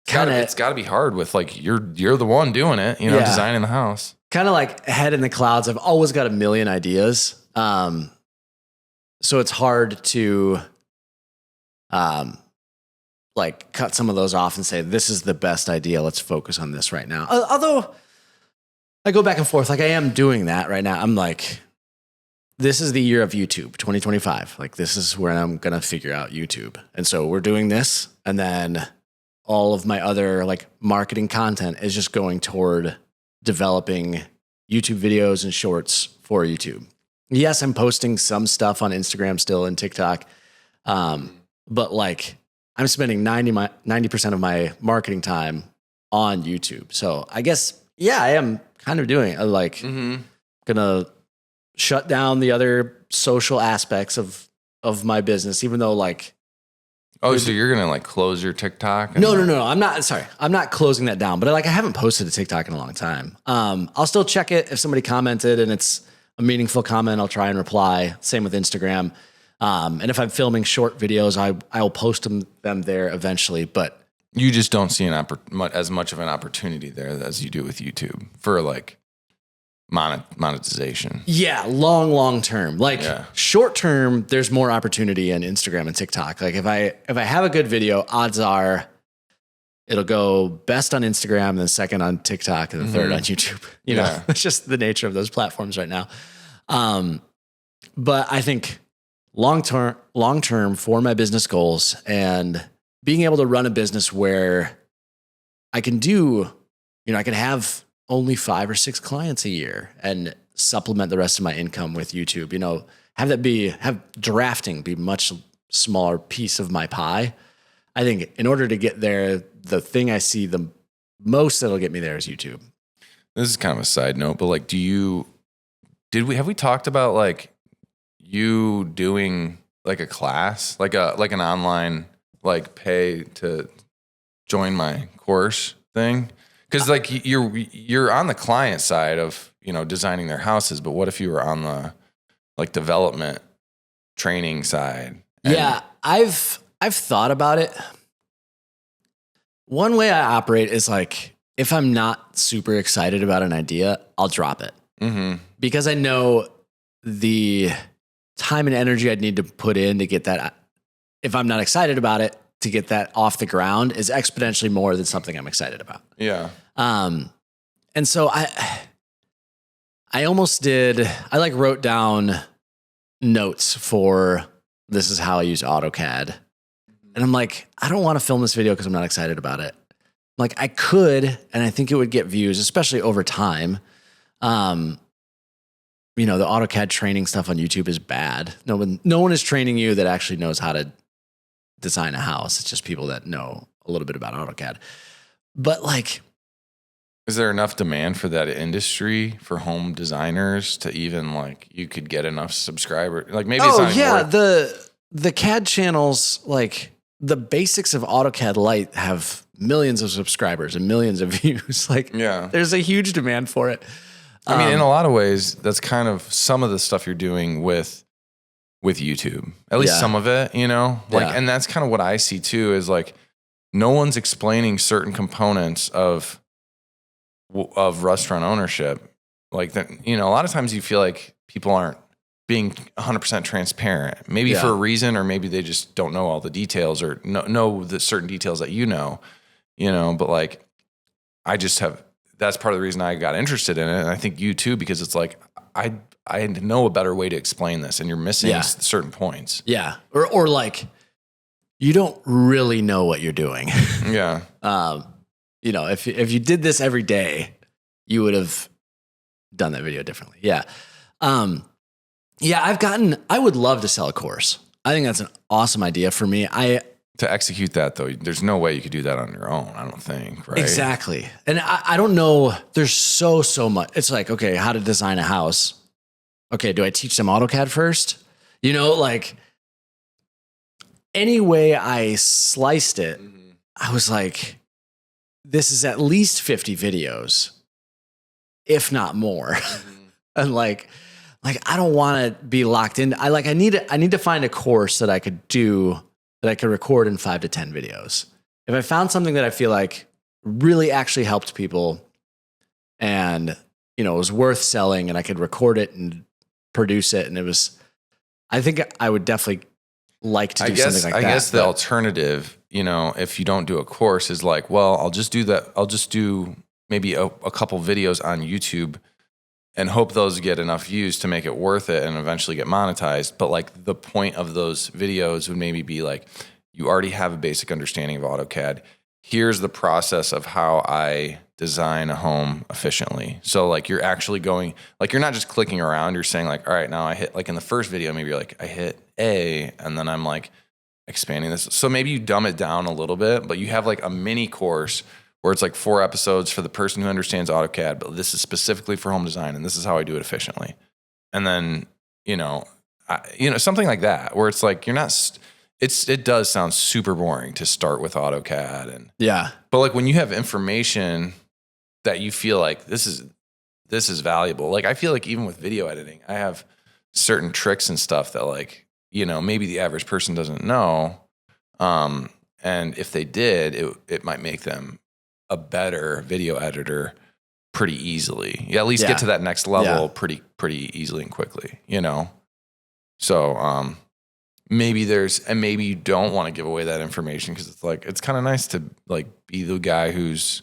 B: it's got to be hard with like, you're the one doing it, you know, designing the house.
A: Kind of like head in the clouds. I've always got a million ideas. So it's hard to, like cut some of those off and say, this is the best idea. Let's focus on this right now. Although I go back and forth, like I am doing that right now. I'm like, this is the year of YouTube, 2025. Like this is where I'm going to figure out YouTube. And so we're doing this. And then all of my other like marketing content is just going toward developing YouTube videos and shorts for YouTube. Yes, I'm posting some stuff on Instagram still and TikTok. But like I'm spending 90% of my marketing time on YouTube. So I guess, yeah, I am kind of doing it. Like gonna shut down the other social aspects of my business, even though like,
B: so you're gonna like close your TikTok?
A: No. I'm not closing that down, but like I haven't posted a TikTok in a long time. I'll still check it if somebody commented and it's a meaningful comment. I'll try and reply. Same with Instagram. And if I'm filming short videos, I'll post them there eventually. But
B: you just don't see as much of an opportunity there as you do with YouTube for like monetization.
A: Yeah, long term. Like short term, there's more opportunity in Instagram and TikTok. Like if I have a good video, odds are it'll go best on Instagram, then second on TikTok, and then third on YouTube. You know, it's just the nature of those platforms right now. But I think long term for my business goals and being able to run a business where I can do, you know, I can have only 5 or 6 clients a year and supplement the rest of my income with YouTube, you know, have drafting be much smaller piece of my pie. I think in order to get there, the thing I see the most that'll get me there is YouTube.
B: This is kind of a side note, but like, have we talked about like you doing like a class, like an online, like pay to join my course thing? Cause like you're on the client side of, you know, designing their houses, but what if you were on the like development training side?
A: Yeah, I've thought about it. One way I operate is like, if I'm not super excited about an idea, I'll drop it. Because I know the time and energy I'd need to put in to get that, if I'm not excited about it, to get that off the ground is exponentially more than something I'm excited about.
B: Yeah.
A: And so I almost did, I like wrote down notes for this is how I use AutoCAD. And I'm like, I don't want to film this video because I'm not excited about it. Like I could, and I think it would get views, especially over time. You know, the AutoCAD training stuff on YouTube is bad. No one is training you that actually knows how to design a house. It's just people that know a little bit about AutoCAD. But like,
B: Is there enough demand for that industry for home designers to even like you could get enough subscribers? Like maybe it's not even worth.
A: The CAD channels, like the basics of AutoCAD Lite, have millions of subscribers and millions of views. Like, there's a huge demand for it.
B: I mean, in a lot of ways, that's kind of some of the stuff you're doing with YouTube. At least some of it, you know? Like, and that's kind of what I see too, is like no one's explaining certain components of restaurant ownership. Like that, you know, a lot of times you feel like people aren't being 100% transparent, maybe for a reason, or maybe they just don't know all the details or know the certain details that you know, but like, that's part of the reason I got interested in it. And I think you too, because it's like, I know a better way to explain this and you're missing certain points.
A: Yeah. Or like, you don't really know what you're doing.
B: Yeah.
A: You know, if you did this every day, you would have done that video differently. Yeah. I would love to sell a course. I think that's an awesome idea for me.
B: To execute that though, there's no way you could do that on your own, I don't think, right?
A: Exactly. And I don't know, there's so much. It's like, okay, how to design a house. Okay, do I teach them AutoCAD first? You know, like any way I sliced it, I was like, this is at least 50 videos, if not more. And like I don't want to be locked in. I need to find a course that I could do, that I could record in 5 to 10 videos. If I found something that I feel like really actually helped people and, you know, it was worth selling and I could record it and produce it, and I think I would definitely like to do something like that.
B: I guess the alternative, you know, if you don't do a course, is like, well, I'll just do that. I'll just do maybe a couple videos on YouTube and hope those get enough views to make it worth it and eventually get monetized. But like the point of those videos would maybe be like, you already have a basic understanding of AutoCAD. Here's the process of how I design a home efficiently. So like you're actually going, like you're not just clicking around, you're saying like, all right, now I hit, like in the first video, maybe you're like, I hit A, and then I'm like expanding this. So maybe you dumb it down a little bit, but you have like a mini course where it's like 4 episodes for the person who understands AutoCAD, but this is specifically for home design and this is how I do it efficiently. And then, something like that, where it's like, you're not, it does sound super boring to start with AutoCAD but like when you have information that you feel like this is valuable. Like I feel like even with video editing, I have certain tricks and stuff that like, maybe the average person doesn't know. And if they did, it might make them a better video editor pretty easily. At least get to that next level pretty easily and quickly, So, maybe maybe you don't want to give away that information because it's like, it's kind of nice to like be the guy who's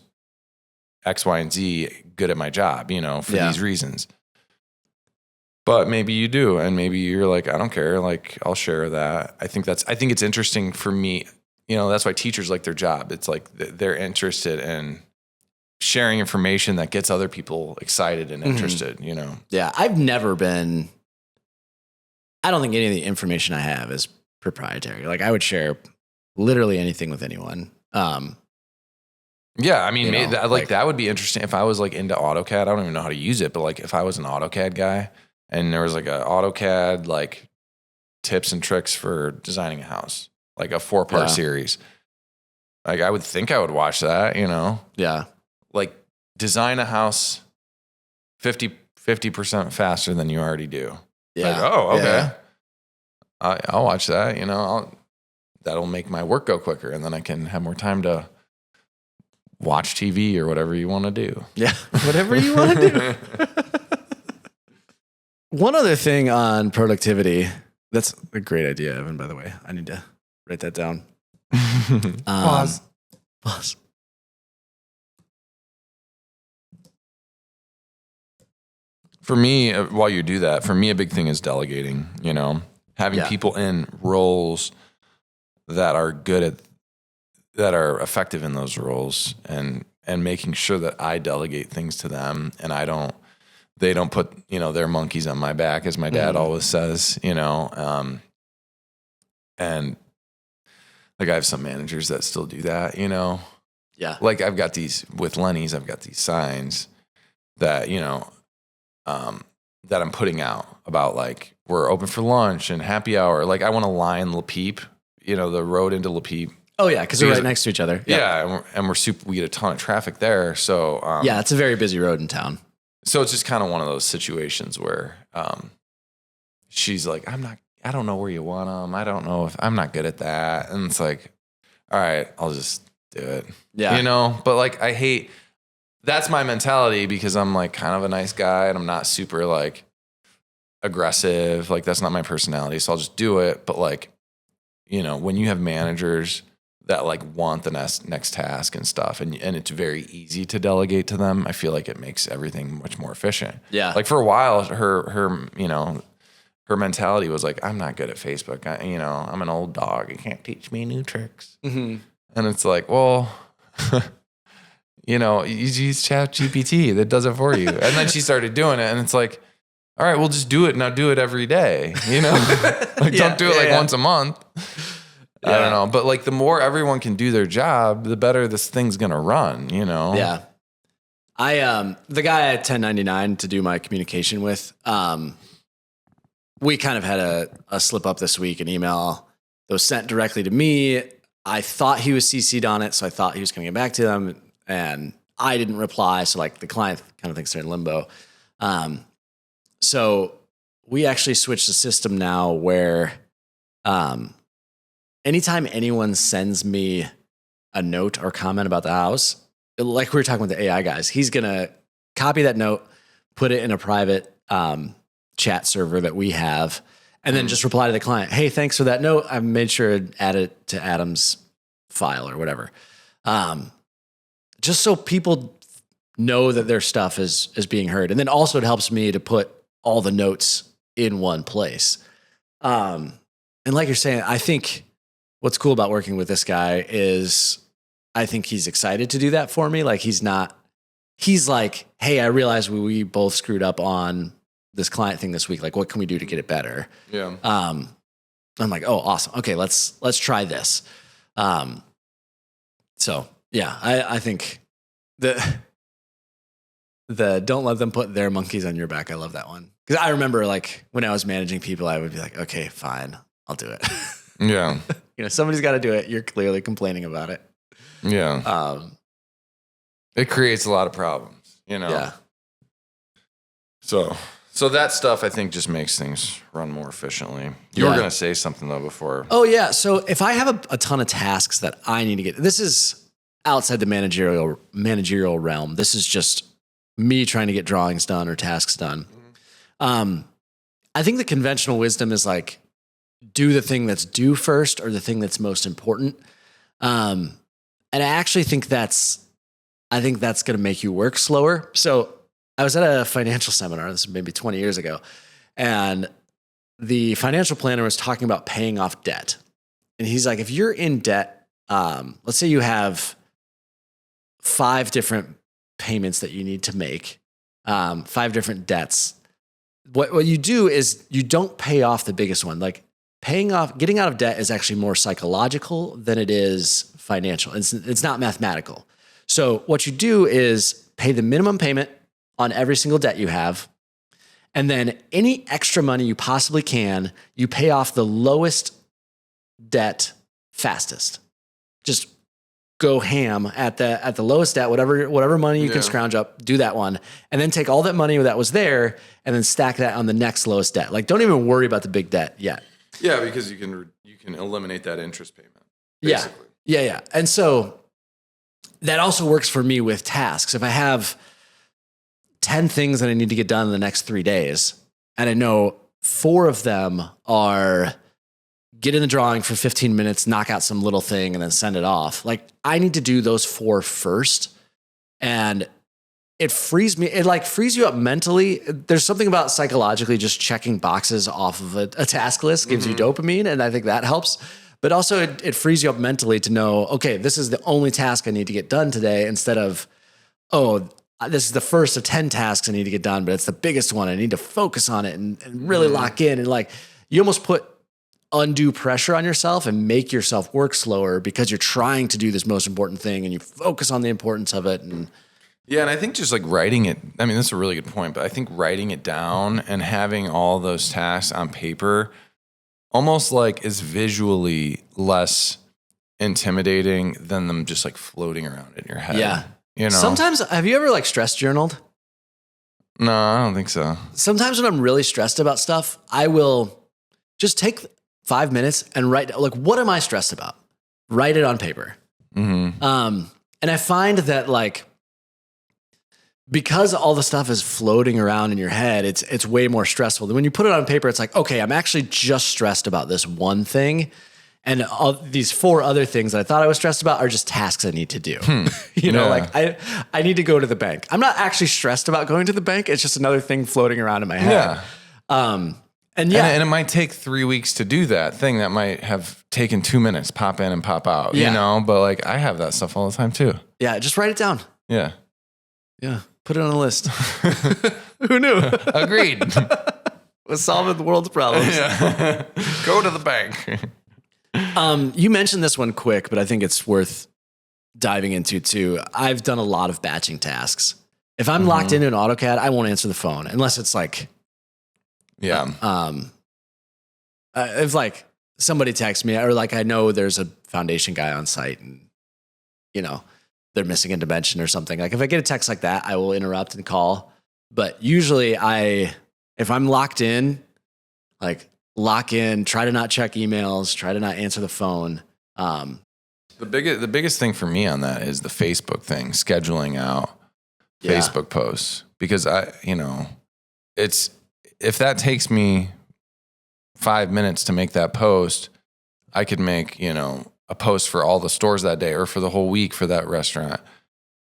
B: X, Y, and Z good at my job, for these reasons. But maybe you do. And maybe you're like, I don't care. Like, I'll share that. I think it's interesting for me. That's why teachers like their job. It's like they're interested in sharing information that gets other people excited and interested,
A: Yeah. I don't think any of the information I have is proprietary. Like I would share literally anything with anyone.
B: Yeah, I mean, that would be interesting if I was like into AutoCAD. I don't even know how to use it, but like if I was an AutoCAD guy and there was like a AutoCAD like tips and tricks for designing a house, like a 4-part series, like I would think I would watch that,
A: Yeah.
B: Like design a house 50% faster than you already do.
A: Yeah.
B: Like, oh, okay. Yeah. I'll watch that, that'll make my work go quicker and then I can have more time to watch TV or whatever you want to do.
A: Yeah, whatever you want to do. One other thing on productivity. That's a great idea, Evan, by the way. I need to write that down. Pause.
B: For me, while you do that, for me, a big thing is delegating, having people in roles that are that are effective in those roles and making sure that I delegate things to them and they don't put, their monkeys on my back, as my dad always says, and like I have some managers that still do that,
A: Yeah.
B: Like I've got these with Lenny's, I've got these signs that, that I'm putting out about like, we're open for lunch and happy hour. Like I want to line La Peep, the road into La Peep.
A: Oh yeah. Cause they're right next to each other.
B: Yeah. And we get a ton of traffic there. So,
A: yeah, it's a very busy road in town.
B: So it's just kind of one of those situations where, she's like, I don't know where you want them. I don't know if I'm not good at that. And it's like, all right, I'll just do it.
A: Yeah.
B: But like, that's my mentality because I'm like kind of a nice guy and I'm not super like aggressive. Like that's not my personality. So I'll just do it. But like, when you have managers that like want the next task and stuff and it's very easy to delegate to them, I feel like it makes everything much more efficient.
A: Yeah.
B: Like for a while, her mentality was like, I'm not good at Facebook. I'm an old dog. You can't teach me new tricks.
A: Mm-hmm.
B: And it's like, well, you use ChatGPT that does it for you. And then she started doing it and it's like, all right, we'll just do it. Now do it every day, like don't do it once a month. I don't know. But like the more everyone can do their job, the better this thing's going to run,
A: Yeah. The guy at 1099 to do my communication with, we kind of had a slip up this week, an email that was sent directly to me. I thought he was CC'd on it, so I thought he was going to get back to them, and I didn't reply. So like the client kind of thinks they're in limbo. So we actually switched the system now where, anytime anyone sends me a note or comment about the house, like we were talking with the AI guys, he's going to copy that note, put it in a private chat server that we have, and then just reply to the client, hey, thanks for that note. I made sure to add it to Adam's file or whatever. Just so people know that their stuff is being heard. And then also it helps me to put all the notes in one place. And like you're saying, I think what's cool about working with this guy is I think he's excited to do that for me. Like he's like, hey, I realized we both screwed up on this client thing this week. Like, what can we do to get it better?
B: Yeah.
A: I'm like, oh, awesome. Okay, let's try this. So yeah, I think the don't let them put their monkeys on your back. I love that one. Cause I remember like when I was managing people, I would be like, okay, fine, I'll do it.
B: Yeah.
A: Somebody's got to do it. You're clearly complaining about it.
B: Yeah. It creates a lot of problems,
A: Yeah.
B: So that stuff I think just makes things run more efficiently. You were going to say something though before.
A: Oh yeah. So if I have a ton of tasks that I need to get, this is outside the managerial realm. This is just me trying to get drawings done or tasks done. I think the conventional wisdom is like, do the thing that's due first or the thing that's most important. And I actually think that's going to make you work slower. So I was at a financial seminar, this was maybe 20 years ago, and the financial planner was talking about paying off debt. And he's like, if you're in debt, let's say you have 5 different payments that you need to make, 5 different debts. What you do is you don't pay off the biggest one. Like getting out of debt is actually more psychological than it is financial. It's not mathematical. So what you do is pay the minimum payment on every single debt you have. And then any extra money you possibly can, you pay off the lowest debt fastest. Just go ham at the lowest debt, whatever money you can scrounge up, do that one. And then take all that money that was there and then stack that on the next lowest debt. Like, don't even worry about the big debt yet.
B: Yeah, because you can eliminate that interest payment. Basically.
A: Yeah. And so that also works for me with tasks. If I have 10 things that I need to get done in the next 3 days, and I know 4 of them are get in the drawing for 15 minutes, knock out some little thing, and then send it off. Like, I need to do those 4 first. And it frees me. It like frees you up mentally. There's something about psychologically just checking boxes off of a task list gives you dopamine. And I think that helps. But also it frees you up mentally to know, okay, this is the only task I need to get done today, instead of, oh, this is the first of 10 tasks I need to get done, but it's the biggest one. I need to focus on it and really lock in. And like, you almost put undue pressure on yourself and make yourself work slower because you're trying to do this most important thing and you focus on the importance of it. And
B: yeah, and I think just like writing it, I mean, that's a really good point, but I think writing it down and having all those tasks on paper almost like is visually less intimidating than them just like floating around in your head.
A: yeah.
B: You know,
A: Sometimes, have you ever like stress journaled?
B: no, I don't think so.
A: Sometimes when I'm really stressed about stuff, I will just take 5 minutes and write, like, what am I stressed about? Write it on paper.
B: Mm-hmm.
A: And I find that like, because all the stuff is floating around in your head, it's way more stressful than when you put it on paper. It's like, okay, I'm actually just stressed about this one thing. And all these 4 other things that I thought I was stressed about are just tasks I need to do. You know, like I need to go to the bank. I'm not actually stressed about going to the bank. It's just another thing floating around in my head.
B: Yeah. And it might take 3 weeks to do that thing that might have taken 2 minutes, pop in and pop out, you know, but like I have that stuff all the time too.
A: Yeah. Just write it down.
B: Yeah.
A: Yeah. Put it on a list. Who knew?
B: Agreed.
A: We're solving the world's problems.
B: Yeah. Go to the bank.
A: You mentioned this one quick, but I think it's worth diving into too. I've done a lot of batching tasks. If I'm locked into an AutoCAD, I won't answer the phone unless it's like, if like somebody texts me or like I know there's a foundation guy on site and you know they're missing a dimension or something. Like if I get a text like that, I will interrupt and call. But usually if I'm locked in, like lock in, try to not check emails, try to not answer the phone.
B: The biggest thing for me on that is the Facebook thing, scheduling out Facebook posts, because if that takes me 5 minutes to make that post, I could make, a post for all the stores that day or for the whole week for that restaurant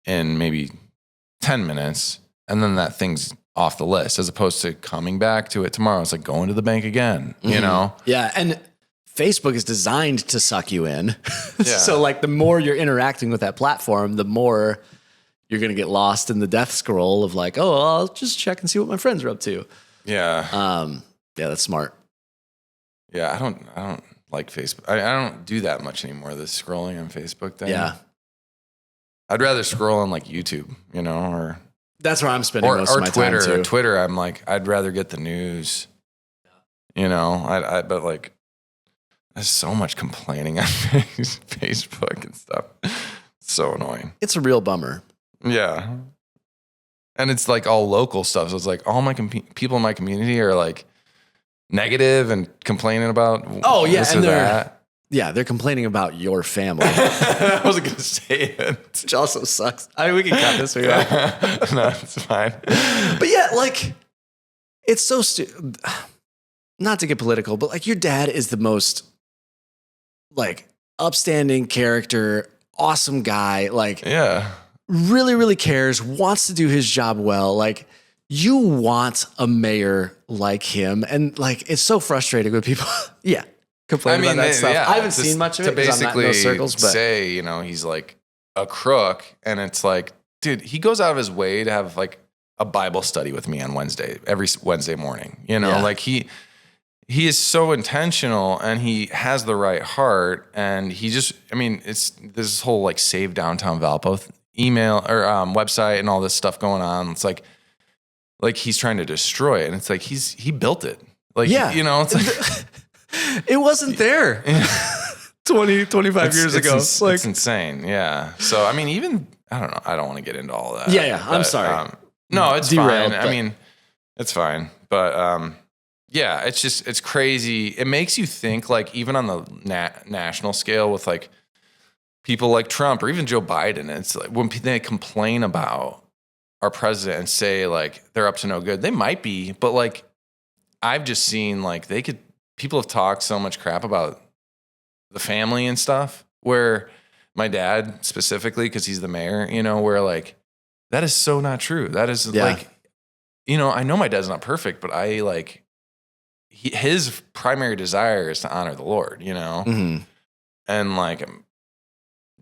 B: in maybe 10 minutes. And then that thing's off the list, as opposed to coming back to it tomorrow. It's like going to the bank again, you know?
A: Yeah. And Facebook is designed to suck you in. So like the more you're interacting with that platform, the more you're going to get lost in the death scroll of like, oh, I'll just check and see what my friends are up to.
B: Yeah.
A: Yeah, that's smart.
B: Yeah. I don't like Facebook. I don't do that much anymore. The scrolling on Facebook thing.
A: Yeah.
B: I'd rather scroll on like YouTube, or
A: that's where I'm spending most of my
B: Twitter,
A: time too.
B: Twitter, I'm like, I'd rather get the news. But like, there's so much complaining on Facebook and stuff. It's so annoying.
A: It's a real bummer.
B: Yeah. And it's like all local stuff. So it's like all my people in my community are like negative and complaining about this or that.
A: Yeah, they're complaining about your family.
B: I wasn't going to say it.
A: Which also sucks. We can cut this.
B: No, it's fine.
A: But yeah, like, it's so not to get political, but like your dad is the most like upstanding character, awesome guy. Like, really, really cares, wants to do his job well. Like, you want a mayor like him. And like, it's so frustrating when people, complain about that stuff. I haven't seen much of it because I'm not in those circles. But
B: say, he's like a crook, and it's like, dude, he goes out of his way to have like a Bible study with me on every Wednesday morning. Like he is so intentional, and he has the right heart, and he just, it's this whole like Save Downtown Valpo email or website and all this stuff going on. It's like he's trying to destroy it, and it's like he built it. Like, it's like.
A: It wasn't there 20, 25 years ago.
B: It's insane. Yeah. So, even, I don't know. I don't want to get into all that.
A: Yeah. I'm sorry.
B: No, it's
A: Derailed,
B: fine. It's fine. But, it's crazy. It makes you think, like, even on the national scale with, like, people like Trump or even Joe Biden, it's like when they complain about our president and say, like, they're up to no good, they might be. But, like, I've just seen, like, people have talked so much crap about the family and stuff, where my dad specifically, because he's the mayor, where like, that is so not true. That is like, I know my dad's not perfect, but I like, his primary desire is to honor the Lord, and like,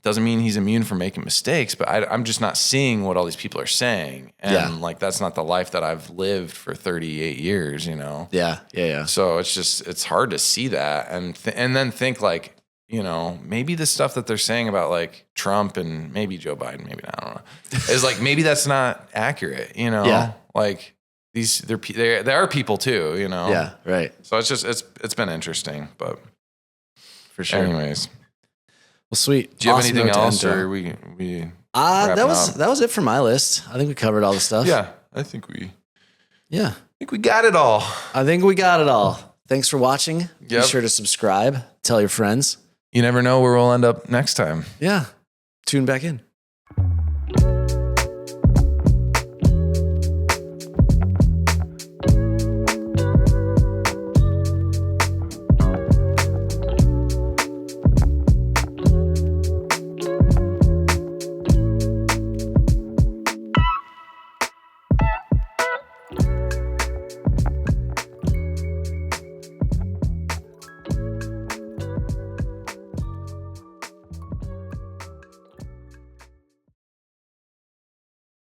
B: doesn't mean he's immune from making mistakes, but I'm just not seeing what all these people are saying. And like, that's not the life that I've lived for 38 years, you know?
A: Yeah.
B: So it's hard to see that. And then think like, you know, maybe the stuff that they're saying about like Trump and maybe Joe Biden, maybe not, I don't know, is like, maybe that's not accurate, you know?
A: Yeah.
B: Like they are people too, you know?
A: Yeah, right.
B: So it's been interesting, but
A: For sure.
B: anyways.
A: Well, sweet.
B: Do you have
A: Awesome
B: anything
A: note to
B: else,
A: end
B: or
A: on.
B: we
A: That
B: wrapping up?
A: was it for my list. I think we covered all the stuff.
B: Yeah, I think we got it all.
A: I think we got it all. Thanks for watching. Be
B: Yep.
A: sure to subscribe. Tell your friends.
B: You never know where we'll end up next time.
A: Yeah. Tune back in.